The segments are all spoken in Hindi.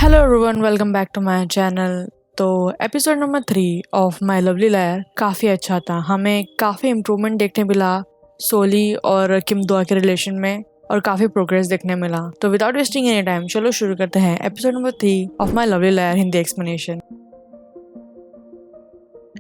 Hello everyone, welcome back to my channel. तो episode number 3 of my lovely liar काफ़ी अच्छा था। हमें काफ़ी इम्प्रूवमेंट देखने मिला सोली और किम दोआ के रिलेशन में और काफ़ी प्रोग्रेस देखने मिला। तो विदाउट वेस्टिंग एनी टाइम चलो शुरू करते हैं episode number 3 of my lovely liar Hindi explanation.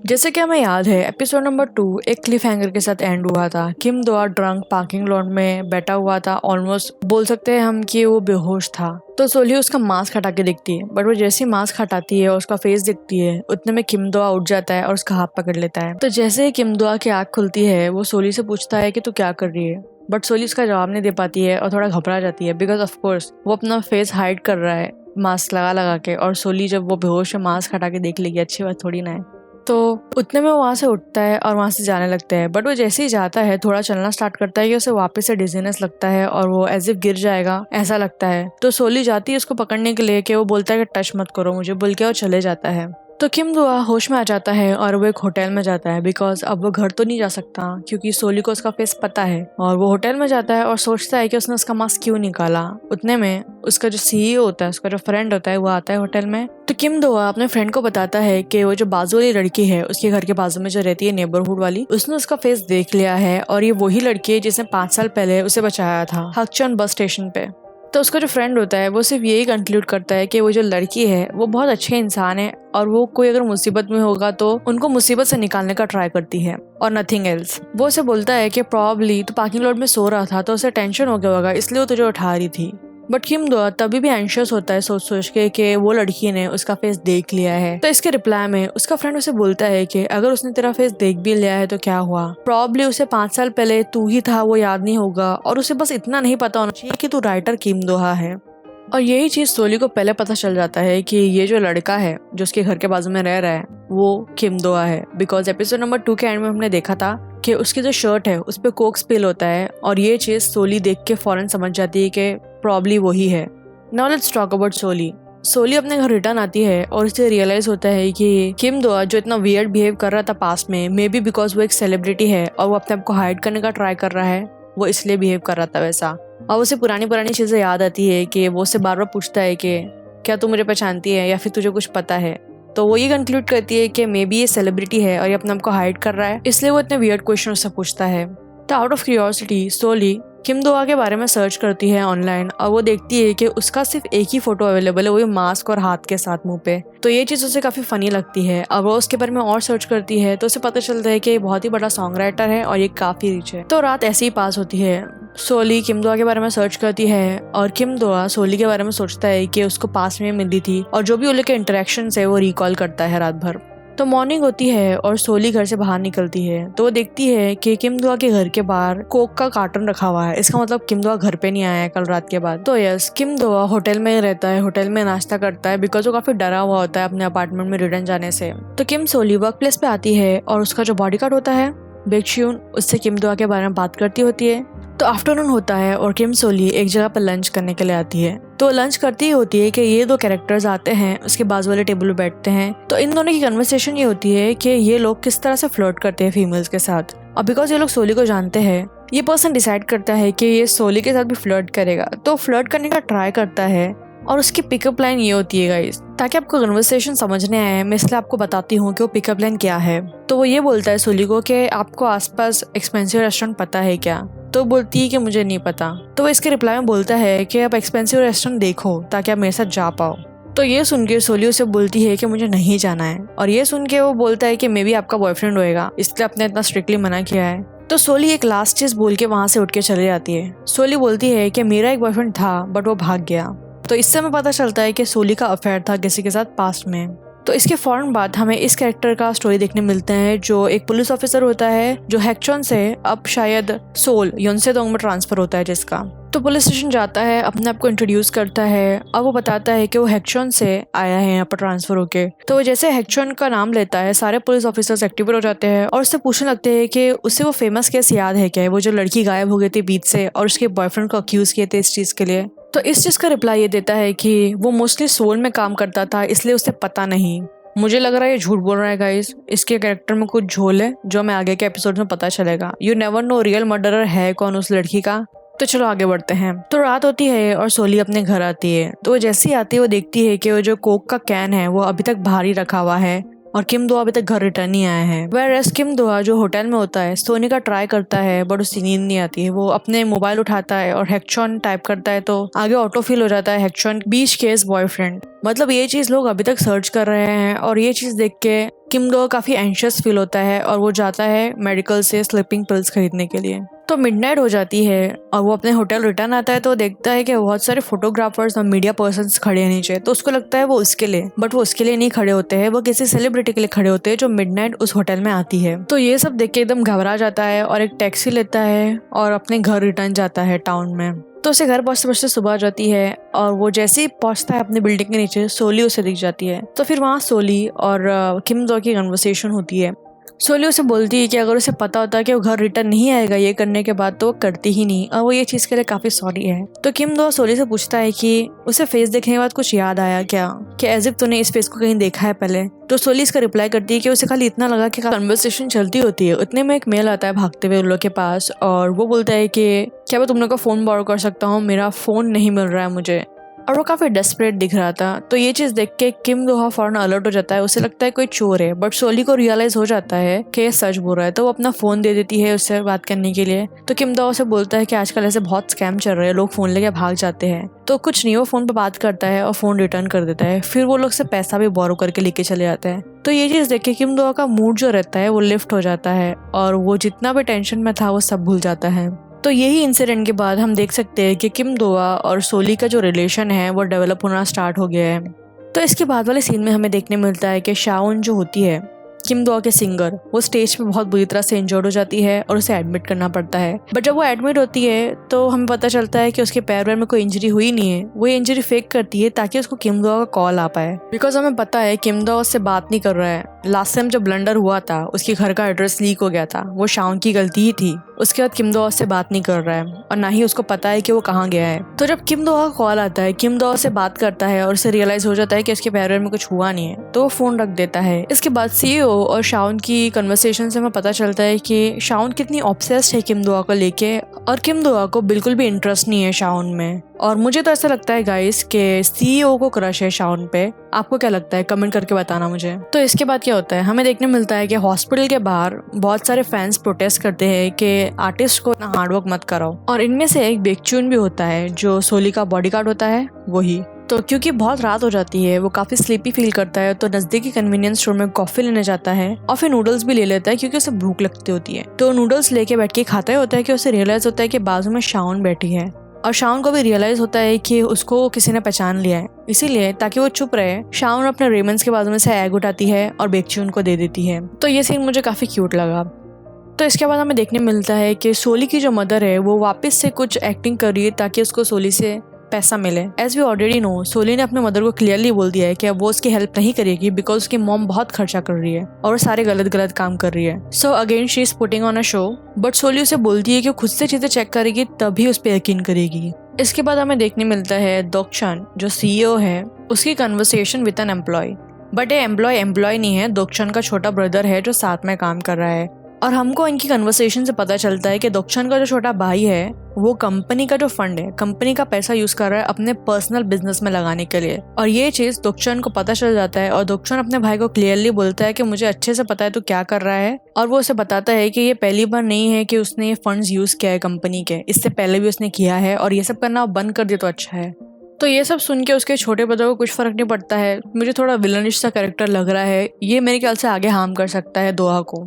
जैसे कि हमें याद है एपिसोड नंबर 2 एक क्लिफ हैंगर के साथ एंड हुआ था। किम दोआ ड्रंक पार्किंग लॉट में बैठा हुआ था, ऑलमोस्ट बोल सकते हैं हम कि वो बेहोश था। तो सोली उसका मास्क हटा के दिखती है, बट वो जैसे ही मास्क हटाती है और उसका फेस दिखती है उतने में किम दोआ उठ जाता है और उसका हाथ पकड़ लेता है। तो जैसे ही किम दोआ की आँख खुलती है वो सोली से पूछता है कि तू क्या कर रही है, बट सोली उसका जवाब नहीं दे पाती है और थोड़ा घबरा जाती है बिकॉज ऑफ कोर्स वो अपना फेस हाइड कर रहा है मास्क लगा लगा के। और सोली जब वो बेहोश है मास्क हटा के देख लेगी, अच्छी बात थोड़ी ना है। तो उतने में वो वहाँ से उठता है और वहाँ से जाने लगता है, बट वो जैसे ही जाता है थोड़ा चलना स्टार्ट करता है कि उसे वापस से डिजीनेस लगता है और वो एज इफ गिर जाएगा ऐसा लगता है। तो सोली जाती है उसको पकड़ने के लिए कि वो बोलता है कि टच मत करो मुझे बोल के और चले जाता है। तो किम दोआ होश में आ जाता है और वो एक होटल में जाता है बिकॉज अब वो घर तो नहीं जा सकता क्योंकि सोली को उसका फेस पता है। और वो होटल में जाता है और सोचता है कि उसने उसका मास्क क्यों निकाला। उतने में उसका जो सीईओ होता है, उसका जो फ्रेंड होता है, वो आता है होटल में। तो किम दोआ अपने फ्रेंड को बताता है कि वो जो बाजू वाली लड़की है उसके घर के बाजू में जो रहती है नेबरहुड वाली, उसने उसका फेस देख लिया है और ये वही लड़की है जिसने 5 साल पहले उसे बचाया था हक्चन बस स्टेशन पे। तो उसका जो फ्रेंड होता है वो सिर्फ यही कंक्लूड करता है कि वो जो लड़की है वो बहुत अच्छे इंसान है और वो कोई अगर मुसीबत में होगा तो उनको मुसीबत से निकालने का ट्राई करती है और नथिंग एल्स। वो उसे बोलता है कि प्रॉब्ली तो पार्किंग लॉट में सो रहा था तो उसे टेंशन हो गया होगा इसलिए वो तुझे उठा रही थी। बट किम दोआ तभी भी एंशियस होता है सोच सोच के कि वो लड़की ने उसका फेस देख लिया है। तो इसके रिप्लाई में उसका फ्रेंड उसे बोलता है कि अगर उसने तेरा फेस देख भी लिया है तो क्या हुआ, प्रॉब्ली उसे 5 साल पहले तू ही था वो याद नहीं होगा और उसे बस इतना नहीं पता होना चाहिए कि तू राइटर किम दोहा है। और यही चीज सोली को पहले पता चल जाता है कि ये जो लड़का है जो उसके घर के बाजू में रह रहा है वो किम दोआ है बिकॉज एपिसोड नंबर 2 के एंड में हमने देखा था कि उसकी जो शर्ट है उस पर कोक स्पिल होता है और ये चीज सोली देख के फौरन समझ जाती है कि प्रॉब्ली वही है। नाउ लेट्स टॉक अबाउट सोली। सोली अपने घर रिटर्न आती है और उसे रियलाइज होता है कि किम दोआ जो इतना वियर्ड बिहेव कर रहा था पास्ट में, मे बी बिकॉज वो एक सेलिब्रिटी है और वो अपने आप को हाइड करने का ट्राई कर रहा है, वो इसलिए बिहेव कर रहा था वैसा। और उसे पुरानी चीजें याद आती है कि वो उससे बार बार पूछता है कि क्या तू मुझे पहचानती है या फिर तुझे कुछ पता है। तो वो ये कंक्लूड करती है कि मे बी ये सेलिब्रिटी है और ये अपने आप को हाइड कर रहा है, इसलिए वो इतने वियर्ड क्वेश्चन उससे पूछता है। तो आउट ऑफ क्यूरियोसिटी सोली किम दोआ के बारे में सर्च करती है ऑनलाइन और वो देखती है कि उसका सिर्फ एक ही फोटो अवेलेबल है, वो मास्क और हाथ के साथ मुंह पे। तो ये चीज़ उसे काफ़ी फनी लगती है। अब वो उसके बारे में और सर्च करती है तो उसे पता चलता है कि ये बहुत ही बड़ा सॉन्ग राइटर है और ये काफ़ी रिच है। तो रात ऐसे ही पास होती है। सोली किम दोआ के बारे में सर्च करती है और किम दोआ सोली के बारे में सोचता है कि उसको पास में मिली थी और जो भी उनके इंटरेक्शन है वो रिकॉल करता है रात भर। तो मॉर्निंग होती है और सोली घर से बाहर निकलती है तो वो देखती है कि किम दोआ के घर के बाहर कोक का कार्टन रखा हुआ है। इसका मतलब किम दोआ घर पे नहीं आया है कल रात के बाद। तो यस, किम दोआ होटल में रहता है, होटल में नाश्ता करता है बिकॉज वो काफी डरा हुआ होता है अपने अपार्टमेंट में रिटर्न जाने से। तो किम सोली वर्क प्लेस पे आती है और उसका जो बॉडीगार्ड होता है बेक्शियून उससे किम दोआ के बारे में बात करती होती है। तो आफ्टरनून होता है और किम सोली एक जगह पर लंच करने के लिए आती है। तो लंच करती ही होती है कि ये दो कैरेक्टर्स आते हैं उसके बाजू वाले टेबल पे बैठते हैं। तो इन दोनों की कन्वर्सेशन ये होती है कि ये लोग किस तरह से फ्लर्ट करते हैं फीमेल्स के साथ। और बिकॉज ये लोग सोली को जानते हैं ये पर्सन डिसाइड करता है कि ये सोली के साथ भी फ्लर्ट करेगा। तो फ्लर्ट करने का ट्राई करता है और उसकी पिकअप लाइन ये होती है गाइस, ताकि आपको कन्वर्सेशन समझने आए मैं इसलिए आपको बताती हूँ कि वो पिकअप लाइन क्या है। तो वो ये बोलता है सोली को कि आपको आसपास एक्सपेंसिव रेस्टोरेंट पता है क्या। तो बोलती है कि मुझे नहीं पता। तो वो इसके रिप्लाई में बोलता है कि आप एक्सपेंसिव रेस्टोरेंट देखो ताकि आप मेरे साथ जा पाओ। तो ये सुन के सोली उसे बोलती है कि मुझे नहीं जाना है और ये सुन के वो बोलता है कि मे बी आपका बॉयफ्रेंड होएगा इसलिए आपने इतना स्ट्रिक्टली मना किया है। तो सोली एक लास्ट चीज बोल के वहां से उठ के चली जाती है। सोली बोलती है कि मेरा एक बॉयफ्रेंड था बट वो भाग गया। तो इससे हमें पता चलता है कि सोली का अफेयर था किसी के साथ पास्ट में। तो इसके फौरन बाद हमें इस कैरेक्टर का स्टोरी देखने मिलते हैं जो एक पुलिस ऑफिसर होता है जो हेक्चॉन से अब शायद सोल योनसेडोंग में ट्रांसफर होता है जिसका। तो पुलिस स्टेशन जाता है, अपने आप को इंट्रोड्यूस करता है और वो बताता है कि वो हेक्चॉन से आया है यहाँ पर ट्रांसफर होके। तो जैसे हेक्चॉन का नाम लेता है सारे पुलिस ऑफिसर्स एक्टिवेट हो जाते हैं और उससे पूछने लगते हैं कि उसे वो फेमस केस याद है क्या, वो जो लड़की गायब हो गई थी बीच से और उसके बॉयफ्रेंड को अक्यूज किए थे इस चीज के लिए। तो इस चीज का रिप्लाई ये देता है कि वो मोस्टली सोल में काम करता था इसलिए उसे पता नहीं। मुझे लग रहा है ये झूठ बोल रहा है गाइस, इसके कैरेक्टर में कुछ झोल है जो हमें आगे के एपिसोड में पता चलेगा। You never know real murderer है कौन उस लड़की का। तो चलो आगे बढ़ते हैं। तो रात होती है और सोली अपने घर आती है। तो वो जैसे ही आती है वो देखती है कि वो जो कोक का कैन है वो अभी तक बाहर ही रखा हुआ है और किम दोआ अभी तक घर रिटर्न नहीं आया है। वेयरएज़ किम दोआ जो होटल में होता है सोने का ट्राई करता है बट उसकी नींद नहीं आती है। वो अपने मोबाइल उठाता है और हेक्चॉन टाइप करता है तो आगे ऑटो फिल हो जाता है हेक्चॉन बीच केस बॉयफ्रेंड। मतलब ये चीज लोग अभी तक सर्च कर रहे हैं और ये चीज देख के किम दोआ काफी एंशियस फील होता है और वो जाता है मेडिकल से स्लीपिंग पिल्स खरीदने के लिए। तो मिडनाइट हो जाती है और वो अपने होटल रिटर्न आता है तो देखता है कि बहुत सारे फोटोग्राफर्स और मीडिया पर्सन्स खड़े हैं नीचे। तो उसको लगता है वो उसके लिए, बट वो उसके लिए नहीं खड़े होते हैं, वो किसी सेलिब्रिटी के लिए खड़े होते हैं जो मिडनाइट उस होटल में आती है। तो ये सब देख के एकदम घबरा जाता है और एक टैक्सी लेता है और अपने घर रिटर्न जाता है टाउन में। तो उसे घर पहुंचते पहुंचते सुबह हो जाती है और वो जैसे ही पहुंचता है अपनी बिल्डिंग के नीचे सोली उसे दिख जाती है। तो फिर वहाँ सोली और किम दो की कन्वर्सेशन होती है। सोली उसे बोलती है कि अगर उसे पता होता कि वो घर रिटर्न नहीं आएगा ये करने के बाद तो वो करती ही नहीं और वो ये चीज़ के लिए काफ़ी सॉरी है। तो किम दो सोली से पूछता है कि उसे फेस देखने के बाद कुछ याद आया क्या, कि एज इफ तूने इस फेस को कहीं देखा है पहले। तो सोली इसका रिप्लाई करती है कि उसे खाली इतना लगा कि कन्वर्सेशन चलती होती है। उतने में एक मेल आता है भागते हुए उन लोग के पास और वो बोलता है कि क्या मैं तुम लोग का फ़ोन बोरो कर सकता हूँ, मेरा फ़ोन नहीं मिल रहा है मुझे। और वो काफी डेस्परेट दिख रहा था। तो ये चीज देख के किम दोहा फौरन अलर्ट हो जाता है। उसे लगता है कोई चोर है, बट सोली को रियलाइज हो जाता है कि ये सच बोल रहा है। तो वो अपना फोन दे देती है उससे बात करने के लिए। तो किम दोहा उसे बोलता है कि आजकल ऐसे बहुत स्कैम चल रहे हैं, लोग फोन लेके भाग जाते हैं। तो कुछ नहीं, वो फोन पे बात करता है और फोन रिटर्न कर देता है। फिर वो लोग से पैसा भी बोरो करके लेके चले जाते हैं। तो ये चीज देख के किम दोहा का मूड जो रहता है वो लिफ्ट हो जाता है और वो जितना भी टेंशन में था वो सब भूल जाता है। तो यही इंसिडेंट के बाद हम देख सकते हैं कि किम दोआ और सोली का जो रिलेशन है वो डेवलप होना स्टार्ट हो गया है। तो इसके बाद वाले सीन में हमें देखने मिलता है कि शाओन जो होती है किम दोआ के सिंगर, वो स्टेज पे बहुत बुरी तरह से इंजर्ड हो जाती है और उसे एडमिट करना पड़ता है। बट जब वो एडमिट होती है तो हमें पता चलता है कि उसके पैर में कोई इंजरी हुई नहीं है। वो ये इंजरी फेक करती है ताकि उसको किम दोआ का कॉल आ पाए, बिकॉज हमें पता है किम दोआ उससे बात नहीं कर रहा है। लास्ट टाइम जब ब्लंडर हुआ था उसके घर का एड्रेस लीक हो गया था, वो शाओन की गलती ही थी। उसके बाद किम दोआ उससे बात नहीं कर रहा है और ना ही उसको पता है कि वो कहाँ गया है। तो जब किम दोआ का कॉल आता है, किम दोआ से बात करता है और उसे रियलाइज हो जाता है कि उसके पैर में कुछ हुआ नहीं है, तो वो फोन रख देता है। इसके बाद सीईओ और शाओन की कन्वर्सेशन से हमें पता चलता है कि शाओन कितनी ऑब्सेस्ड है किम दोआ को लेके और किम दोआ को बिल्कुल भी इंटरेस्ट नहीं है शाओन में। और मुझे तो ऐसा लगता है गाइस कि सीईओ को क्रश है शाओन पे। आपको क्या लगता है, कमेंट करके बताना मुझे। तो इसके बाद क्या होता है, हमें देखने मिलता है कि हॉस्पिटल के बाहर बहुत सारे फैंस प्रोटेस्ट करते हैं कि आर्टिस्ट को ना हार्डवर्क मत कराओ। और इनमें से एक बेकचून भी होता है जो सोली का बॉडीगार्ड होता है वही। तो क्योंकि बहुत रात हो जाती है वो काफी स्लीपी फील करता है तो नजदीकी कन्वीनियंस स्टोर में कॉफी लेने जाता है और फिर नूडल्स भी ले लेता है क्योंकि उसे भूख लगती होती है। तो नूडल्स लेके बैठ के खाता होता है कि उसे रियलाइज होता है कि बाजू में शाओन बैठी है और शाओन को भी रियलाइज होता है कि उसको किसी ने पहचान लिया है। इसीलिए ताकि वो चुप रहे, शाओन अपने रेमंड्स के बाजू में से एग उठाती है और बेकचून को दे देती है। तो ये सीन मुझे काफी क्यूट लगा। तो इसके बाद हमें देखने मिलता है कि सोली की जो मदर है वो वापस से कुछ एक्टिंग कर रही है ताकि उसको सोली से पैसा मिले। एज वी ऑलरेडी नो, सोली ने अपने मदर को क्लियरली बोल दिया है कि अब वो उसकी हेल्प नहीं करेगी बिकॉज उसकी मॉम बहुत खर्चा कर रही है और वो सारे गलत काम कर रही है। So again she is putting on a show, but सोली उसे बोलती है कि खुद से चीजें चेक करेगी तभी उस पर यकीन करेगी। इसके बाद हमें देखने मिलता है दोक्चन जो सीईओ है उसकी conversation with an employee. But ये एम्प्लॉय नहीं है, दोक्चन का छोटा ब्रदर है जो साथ में काम कर रहा है। और हमको इनकी कन्वर्सेशन से पता चलता है कि दोक्चन का जो छोटा भाई है वो कंपनी का जो फंड है, कंपनी का पैसा यूज कर रहा है अपने पर्सनल बिजनेस में लगाने के लिए। और ये चीज दोक्चन को पता चल जाता है और दोक्चन अपने भाई को क्लियरली बोलता है कि मुझे अच्छे से पता है तू क्या कर रहा है। और वो उसे बताता है कि ये पहली बार नहीं है कि उसने ये फंड्स यूज किया है कंपनी के, इससे पहले भी उसने किया है और ये सब करना बंद कर दे तो अच्छा है। तो ये सब सुन के उसके छोटे ब्रदर को कुछ फर्क नहीं पड़ता है। मुझे थोड़ा विलनिश सा कैरेक्टर लग रहा है, ये मेरे ख्याल से आगे हार्म कर सकता है दोहा को।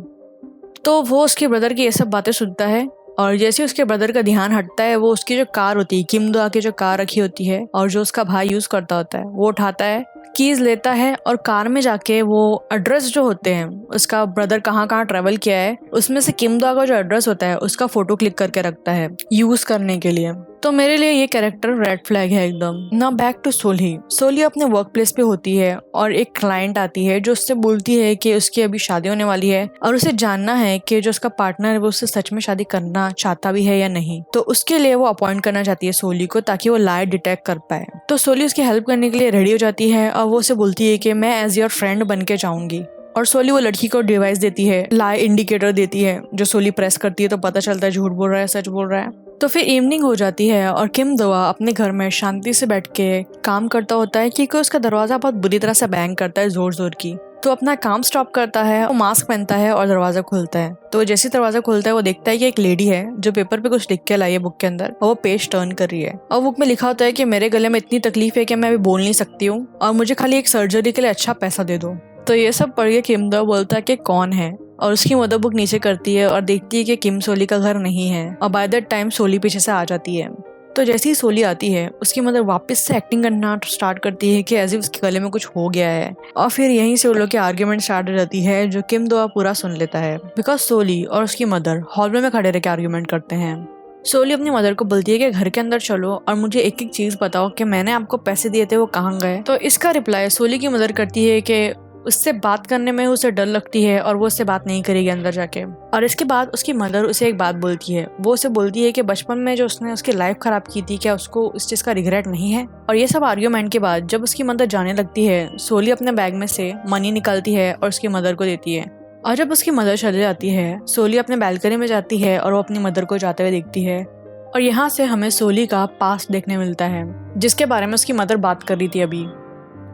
तो वो उसके ब्रदर की ये सब बातें सुनता है और जैसे उसके ब्रदर का ध्यान हटता है वो उसकी जो कार होती है, किम दोआ की जो कार रखी होती है और जो उसका भाई यूज करता होता है, वो उठाता है, कीज लेता है और कार में जाके वो एड्रेस जो होते हैं उसका ब्रदर कहाँ कहाँ ट्रेवल किया है उसमें से किम दोआ का जो एड्रेस होता है उसका फोटो क्लिक करके रखता है यूज करने के लिए। तो मेरे लिए ये कैरेक्टर रेड फ्लैग है एकदम ना। बैक टू सोली अपने वर्क प्लेस पे होती है और एक क्लाइंट आती है जो उससे बोलती है कि उसकी अभी शादी होने वाली है और उसे जानना है कि जो उसका पार्टनर है वो उससे सच में शादी करना चाहता भी है या नहीं। तो उसके लिए वो अपॉइंट करना चाहती है सोली को ताकि वो लाई डिटेक्ट कर पाए। तो सोली उसकी हेल्प करने के लिए रेडी हो जाती है और वो उसे बोलती है कि मैं एज योर फ्रेंड बन के जाऊंगी। और सोली वो लड़की को डिवाइस देती है, लाई इंडिकेटर देती है जो सोली प्रेस करती है तो पता चलता है झूठ बोल रहा है सच बोल रहा है। तो फिर इवनिंग हो जाती है और किम दोआ अपने घर में शांति से बैठ के काम करता होता है क्योंकि उसका दरवाजा बहुत बुरी तरह से बैंग करता है जोर जोर की। तो अपना काम स्टॉप करता है, वो मास्क पहनता है और दरवाजा खोलता है। तो जैसे दरवाजा खोलता है वो देखता है कि एक लेडी है जो पेपर पे कुछ लिख के लाई है बुक के अंदर, और वो पेज टर्न कर रही है और बुक में लिखा होता है कि मेरे गले में इतनी तकलीफ है कि मैं अभी बोल नहीं सकती हूँ और मुझे खाली एक सर्जरी के लिए अच्छा पैसा दे दो। तो ये सब पढ़ के किम दोआ बोलता है कि कौन है, और उसकी मदर बुक नीचे करती है और देखती है कि किम सोली का घर नहीं है, और बाय दैट टाइम सोली पीछे से आ जाती है। तो जैसे ही सोली आती है उसकी मदर वापस से एक्टिंग करना स्टार्ट करती है कि एज इफ उसके गले में कुछ हो गया है, और फिर यहीं से उन लोग की आर्ग्यूमेंट स्टार्ट हो जाती है जो किम दोआ पूरा सुन लेता है बिकॉज सोली और उसकी मदर हॉलवे में खड़े रह के आर्ग्यूमेंट करते हैं। सोली अपनी मदर को बोलती है कि घर के अंदर चलो और मुझे एक एक चीज बताओ कि मैंने आपको पैसे दिए थे वो कहाँ गए। तो इसका रिप्लाई सोली की मदर करती है कि उससे बात करने में उसे डर लगती है और वो उससे बात नहीं करेगी अंदर जाके। और इसके बाद उसकी मदर उसे एक बात बोलती है, वो उसे बोलती है कि बचपन में जो उसने उसकी लाइफ खराब की थी क्या उसको इस चीज का रिग्रेट नहीं है। और ये सब आर्ग्यूमेंट के बाद जब उसकी मदर जाने लगती है, सोली अपने बैग में से मनी निकालती है और उसकी मदर को देती है। और जब उसकी मदर चली जाती है, सोली अपने बैल्कनी में जाती है और वो अपनी मदर को जाते हुए देखती है। और यहाँ से हमें सोली का पास्ट देखने मिलता है जिसके बारे में उसकी मदर बात कर रही थी अभी।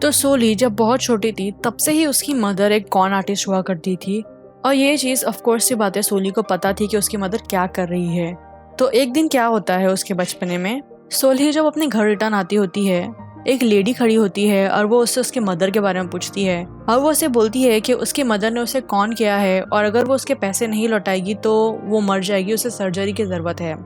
तो सोली जब बहुत छोटी थी तब से ही उसकी मदर एक कॉन आर्टिस्ट हुआ करती थी, और ये चीज़ ऑफकोर्स सी बात है सोली को पता थी कि उसकी मदर क्या कर रही है। तो एक दिन क्या होता है उसके बचपने में, सोली जब अपने घर रिटर्न आती होती है, एक लेडी खड़ी होती है और वो उससे उसके मदर के बारे में पूछती है, और वो उसे बोलती है कि उसकी मदर ने उसे कॉन किया है और अगर वो उसके पैसे नहीं लौटाएगी तो वो मर जाएगी, उसे सर्जरी की ज़रूरत है।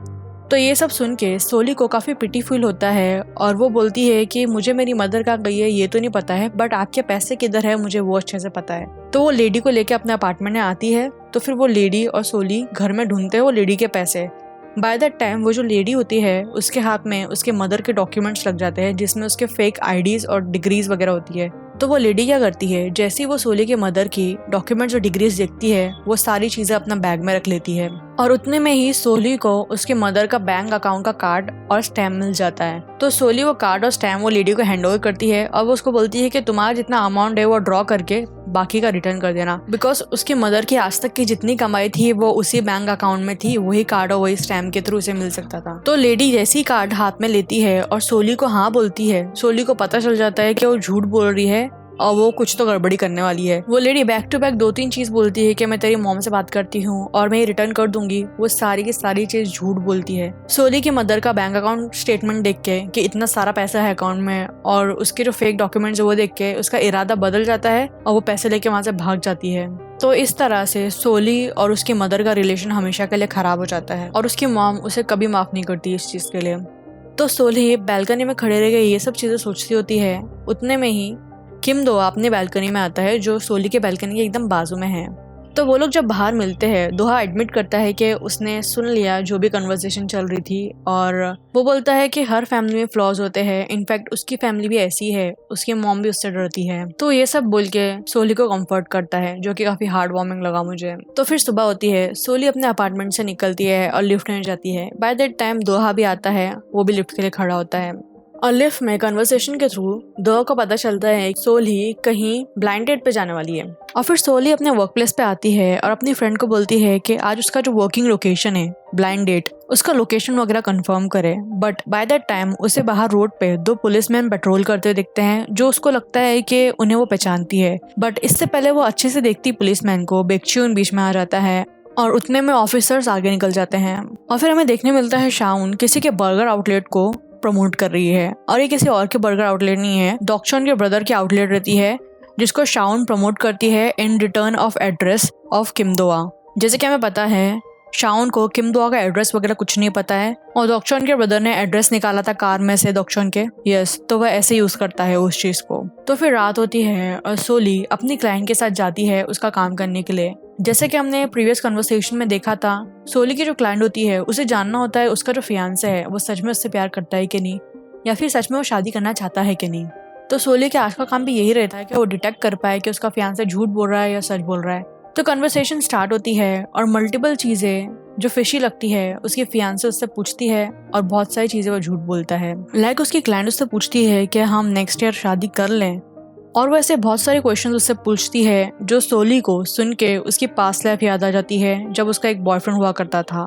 तो ये सब सुन के सोली को काफ़ी पिटी फील होता है और वो बोलती है कि मुझे मेरी मदर कहाँ गई है ये तो नहीं पता है, बट आपके पैसे किधर है मुझे वो अच्छे से पता है। तो वो लेडी को लेके अपने अपार्टमेंट में आती है। तो फिर वो लेडी और सोली घर में ढूंढते हैं वो लेडी के पैसे। बाय दैट टाइम वो जो लेडी होती है उसके हाथ में उसके मदर के डॉक्यूमेंट्स लग जाते हैं जिसमें उसके फेक आईडीज और डिग्रीज वगैरह होती है। तो वो लेडी क्या करती है, जैसे ही वो सोली के मदर की डॉक्यूमेंट्स और डिग्रीज देखती है वो सारी चीजें अपना बैग में रख लेती है, और उतने में ही सोली को उसके मदर का बैंक अकाउंट का कार्ड और स्टैम्प मिल जाता है। तो सोली वो कार्ड और स्टैम्प वो लेडी को हैंड ओवर करती है और वो उसको बोलती है कि तुम्हारा जितना अमाउंट है वो ड्रॉ करके बाकी का रिटर्न कर देना, बिकॉज उसकी मदर की आज तक की जितनी कमाई थी वो उसी बैंक अकाउंट में थी, वही कार्ड और वही स्टैम्प के थ्रू उसे मिल सकता था। तो लेडी जैसी कार्ड हाथ में लेती है और सोली को हाँ बोलती है, सोली को पता चल जाता है कि वो झूठ बोल रही है और वो कुछ तो गड़बड़ी करने वाली है। वो लेडी बैक टू बैक 2-3 चीज बोलती है कि मैं तेरी मॉम से बात करती हूँ और मैं ये रिटर्न कर दूंगी, वो सारी की सारी चीज झूठ बोलती है। सोली की मदर का बैंक अकाउंट स्टेटमेंट देख के कि इतना सारा पैसा है अकाउंट में और उसके जो फेक डॉक्यूमेंट्स वो देख के उसका इरादा बदल जाता है और वो पैसे लेके वहां से भाग जाती है। तो इस तरह से सोली और उसकी मदर का रिलेशन हमेशा के लिए खराब हो जाता है और उसकी मॉम उसे कभी माफ नहीं करती इस चीज के लिए। तो सोली बैल्कनी में खड़े रह गए ये सब चीजें सोचती होती है। उतने में ही किम दोआ अपनी बैल्कनी में आता है जो सोली के बैल्कनी के एकदम बाजू में है। तो वो लोग जब बाहर मिलते हैं, दोहा एडमिट करता है कि उसने सुन लिया जो भी कन्वर्सेशन चल रही थी, और वो बोलता है कि हर फैमिली में फ्लॉज होते हैं, इनफैक्ट उसकी फैमिली भी ऐसी है, उसकी मॉम भी उससे डरती है। तो ये सब बोल के सोली को कंफर्ट करता है जो कि काफी हार्ड वार्मिंग लगा मुझे। तो फिर सुबह होती है, सोली अपने अपार्टमेंट से निकलती है और लिफ्ट में जाती है। बाय दैट टाइम दोहा भी आता है, वो भी लिफ्ट के लिए खड़ा होता है और लिफ्ट में कन्वर्सेशन के थ्रू दोहा को पता चलता है कि सोली कहीं ब्लाइंड डेट पे जाने वाली है। और फिर सोली अपने वर्क प्लेस पे आती है और अपनी फ्रेंड को बोलती है कि आज उसका जो वर्किंग लोकेशन है ब्लाइंड डेट, उसका लोकेशन वगैरह कंफर्म करे। बट बाय दैट टाइम उसे बाहर रोड पे 2 पुलिसमैन पेट्रोल करते हुए दिखते हैं जो उसको लगता है कि उन्हें वो पहचानती है। बट इससे पहले वो अच्छे से देखती पुलिसमैन को, बेक्ची उन बीच में आ जाता है और उतने में ऑफिसर्स आगे निकल जाते हैं। और फिर हमें देखने मिलता है शाउन किसी के बर्गर आउटलेट को प्रमोट कर रही है, और ये किसी और के बर्गर आउटलेट नहीं है, डॉक्चॉन के ब्रदर की आउटलेट रहती है जिसको शाउन प्रमोट करती है in return of address of Kim Doa. जैसे कि हमें पता है शाउन को किम दोआ का एड्रेस वगैरह कुछ नहीं पता है, और डॉक्चॉन के ब्रदर ने एड्रेस निकाला था कार में से डॉक्चॉन के, यस, तो वह ऐसे यूज करता है उस चीज को। तो फिर रात होती है और सोली अपनी क्लाइंट के साथ जाती है उसका काम करने के लिए। जैसे कि हमने प्रीवियस कन्वर्सेशन में देखा था, सोली की जो क्लाइंट होती है उसे जानना होता है उसका जो फियांसे है वो सच में उससे प्यार करता है कि नहीं, या फिर सच में वो शादी करना चाहता है कि नहीं। तो सोली के आज का काम भी यही रहता है कि वो डिटेक्ट कर पाए कि उसका फियांसे झूठ बोल रहा है या सच बोल रहा है। तो कन्वर्सेशन स्टार्ट होती है और मल्टीपल चीजें जो फिशी लगती है उसकी फियांसे उससे पूछती है और बहुत सारी चीजें वो झूठ बोलता है। लाइक उसकी क्लाइंट उससे पूछती है कि हम नेक्स्ट ईयर शादी कर लें, और वैसे बहुत सारे क्वेश्चंस उससे पूछती है जो सोली को सुन के उसकी पास्ट लाइफ याद आ जाती है जब उसका एक बॉयफ्रेंड हुआ करता था।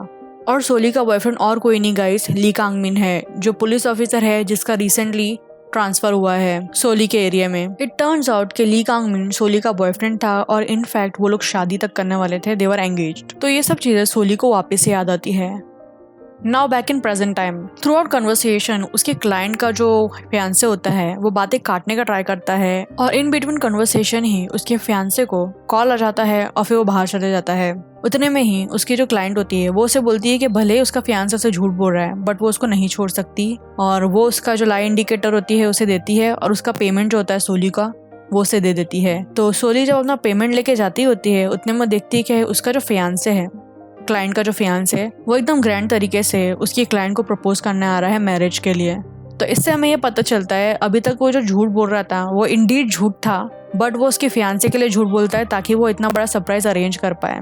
और सोली का बॉयफ्रेंड और कोई नहीं गाइस, ली कांग मिन है, जो पुलिस ऑफिसर है जिसका रिसेंटली ट्रांसफर हुआ है सोली के एरिया में। इट टर्न्स आउट कि ली कांग मिन सोली का बॉयफ्रेंड था और इनफैक्ट वो लोग शादी तक करने वाले थे, दे वर एंगेज्ड। तो ये सब चीजें सोली को वापस से याद आती है। Now back in present time, through out conversation उसके क्लाइंट का जो फियांसे होता है वो बातें काटने का ट्राई करता है और इन बिटवीन कन्वर्सेशन ही उसके फियांसे को कॉल आ जाता है और फिर वो बाहर चले जाता है। उतने में ही उसकी जो क्लाइंट होती है वो उसे बोलती है कि भले उसका फियांसे से झूठ बोल रहा है बट वो उसको नहीं छोड़ सकती, और वो उसका जो लाई इंडिकेटर होती है उसे देती है और उसका पेमेंट जो होता है सोली का वो उसे दे देती है। तो सोली जब अपना पेमेंट लेके जाती होती है उतने में देखती है कि उसका जो फियांसे है, क्लाइंट का जो फियांसे है, वो एकदम ग्रैंड तरीके से उसकी क्लाइंट को प्रपोज करने आ रहा है मैरिज के लिए। तो इससे हमें ये पता चलता है अभी तक वो जो झूठ बोल रहा था वो इंडीड झूठ था, बट वो उसके फियांसे के लिए झूठ बोलता है ताकि वो इतना बड़ा सरप्राइज अरेंज कर पाए।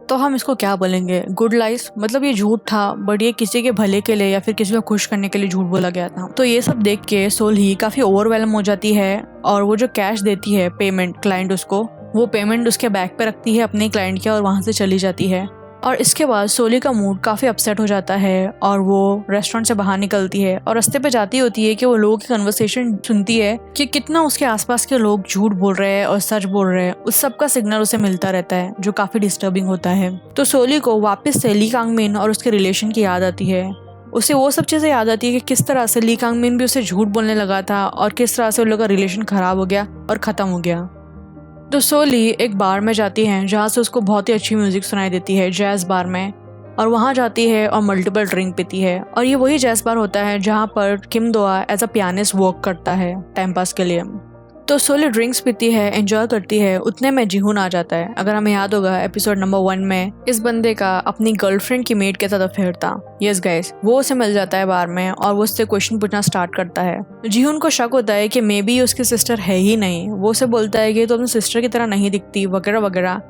तो हम इसको क्या बोलेंगे, गुड लाइस, मतलब ये झूठ था बट ये किसी के भले के लिए या फिर किसी को खुश करने के लिए झूठ बोला गया था। तो ये सब देख के सोली काफी ओवरवेलम हो जाती है और वो जो कैश देती है पेमेंट क्लाइंट उसको, वो पेमेंट उसके बैग पे रखती है अपने क्लाइंट के और वहां से चली जाती है। और इसके बाद सोली का मूड काफ़ी अपसेट हो जाता है और वो रेस्टोरेंट से बाहर निकलती है और रास्ते पे जाती होती है कि वो लोगों की कन्वर्सेशन सुनती है कि कितना उसके आसपास के लोग झूठ बोल रहे हैं और सच बोल रहे हैं। उस सब का सिग्नल उसे मिलता रहता है जो काफ़ी डिस्टर्बिंग होता है। तो सोली को वापस से ली कांग मिन और उसके रिलेशन की याद आती है। उसे वो सब चीज़ें याद आती है कि किस तरह से ली कांग मिन भी उसे झूठ बोलने लगा था और किस तरह से उन लोगों का रिलेशन ख़राब हो गया और ख़त्म हो गया। तो सोली एक बार में जाती है जहाँ से उसको बहुत ही अच्छी म्यूजिक सुनाई देती है, जैज़ बार में, और वहाँ जाती है और मल्टीपल ड्रिंक पीती है। और ये वही जैज़ बार होता है जहाँ पर किम दोआ एज अ पियानिस्ट वर्क करता है टाइम पास के लिए। तो सोली ड्रिंक्स पीती है, एंजॉय करती है, उतने में जीहून आ जाता है। अगर हमें याद होगा एपिसोड नंबर 1 में इस बंदे का अपनी गर्लफ्रेंड की मेट के साथ अफेयर था। यस गाइस, वो उसे मिल जाता है बार में और वो उससे क्वेश्चन पूछना स्टार्ट करता है। जीहून को शक होता है कि मे बी उसकी सिस्टर है ही नहीं। वो उसे बोलता है कि तो अपनी सिस्टर की तरह नहीं दिखती वगैरह वगैरह।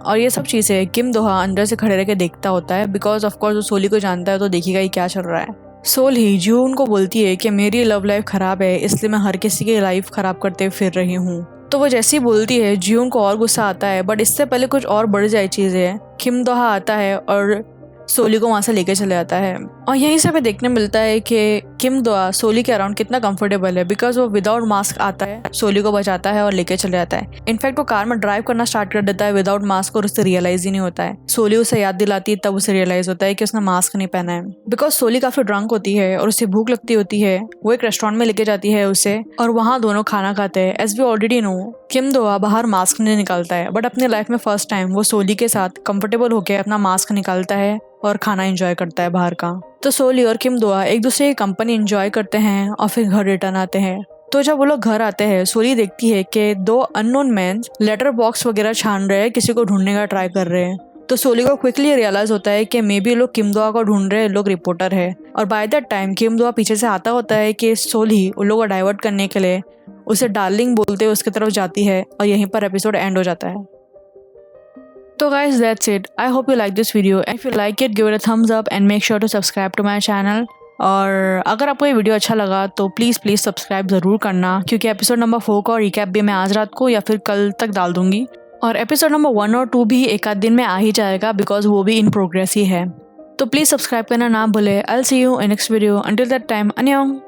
और ये सब चीज़ें किम दोहा अंदर से खड़े रह के देखता होता है बिकॉज ऑफकोर्स वो सोली को जानता है तो देखेगा ही क्या चल रहा है। सोली जीहून को बोलती है कि मेरी लव लाइफ खराब है इसलिए मैं हर किसी की लाइफ खराब करते फिर रही हूँ। तो वो जैसी बोलती है जीहून को और गुस्सा आता है, बट इससे पहले कुछ और बढ़ जाए चीज़ें। किम दोहा आता है और सोली को वहाँ से लेके चले जाता है और यहीं से हमें देखने मिलता है कि किम दोआ सोली के अराउंड कितना कंफर्टेबल है बिकॉज वो विदाउट मास्क आता है, सोली को बचाता है और लेके चले जाता है। इनफैक्ट वो कार में ड्राइव करना स्टार्ट कर देता है विदाउट मास्क और उससे रियलाइज ही नहीं होता है। सोली उसे याद दिलाती है तब उसे रियलाइज होता है कि उसने मास्क नहीं पहना है बिकॉज सोली काफी ड्रंक होती है और उसे भूख लगती होती है। वो एक रेस्टोरेंट में लेके जाती है उसे और वहाँ दोनों खाना खाते हैं। एज वी ऑलरेडी नो किम दोआ बाहर मास्क नहीं निकालता है, बट अपनी लाइफ में फर्स्ट टाइम वो सोली के साथ कंफर्टेबल होकर अपना मास्क निकालता है और खाना एंजॉय करता है बाहर का। तो सोली और किम दोआ एक दूसरे की कंपनी एंजॉय करते हैं और फिर घर रिटर्न आते हैं। तो जब वो लोग घर आते हैं सोली देखती है कि 2 अननोन मैन लेटर बॉक्स वगैरह छान रहे हैं, किसी को ढूंढने का ट्राई कर रहे हैं। तो सोली को क्विकली रियलाइज होता है कि मे बी लोग किम दोआ को ढूंढ रहे हैं, लोग रिपोर्टर है। और बाय दैट टाइम किम दोआ पीछे से आता होता है कि सोली उन लोगों को डाइवर्ट करने के लिए उसे डार्लिंग बोलते हुए उसकी तरफ जाती है और यहीं पर एपिसोड एंड हो जाता है। So guys, that's it. I hope you like this video. If you like it, give it a thumbs up and make sure to subscribe to my channel. और अगर आपको ये वीडियो अच्छा लगा तो प्लीज़ सब्सक्राइब ज़रूर करना क्योंकि एपिसोड नंबर 4 का रिकैप भी मैं आज रात को या फिर कल तक डाल दूंगी। और एपिसोड नंबर 1 और 2 भी एक आध दिन में आ ही जाएगा बिकॉज वो भी इन प्रोग्रेस ही है। तो प्लीज़ सब्सक्राइब करना ना भूले। I'll see you in next video. Until that time, annyeong.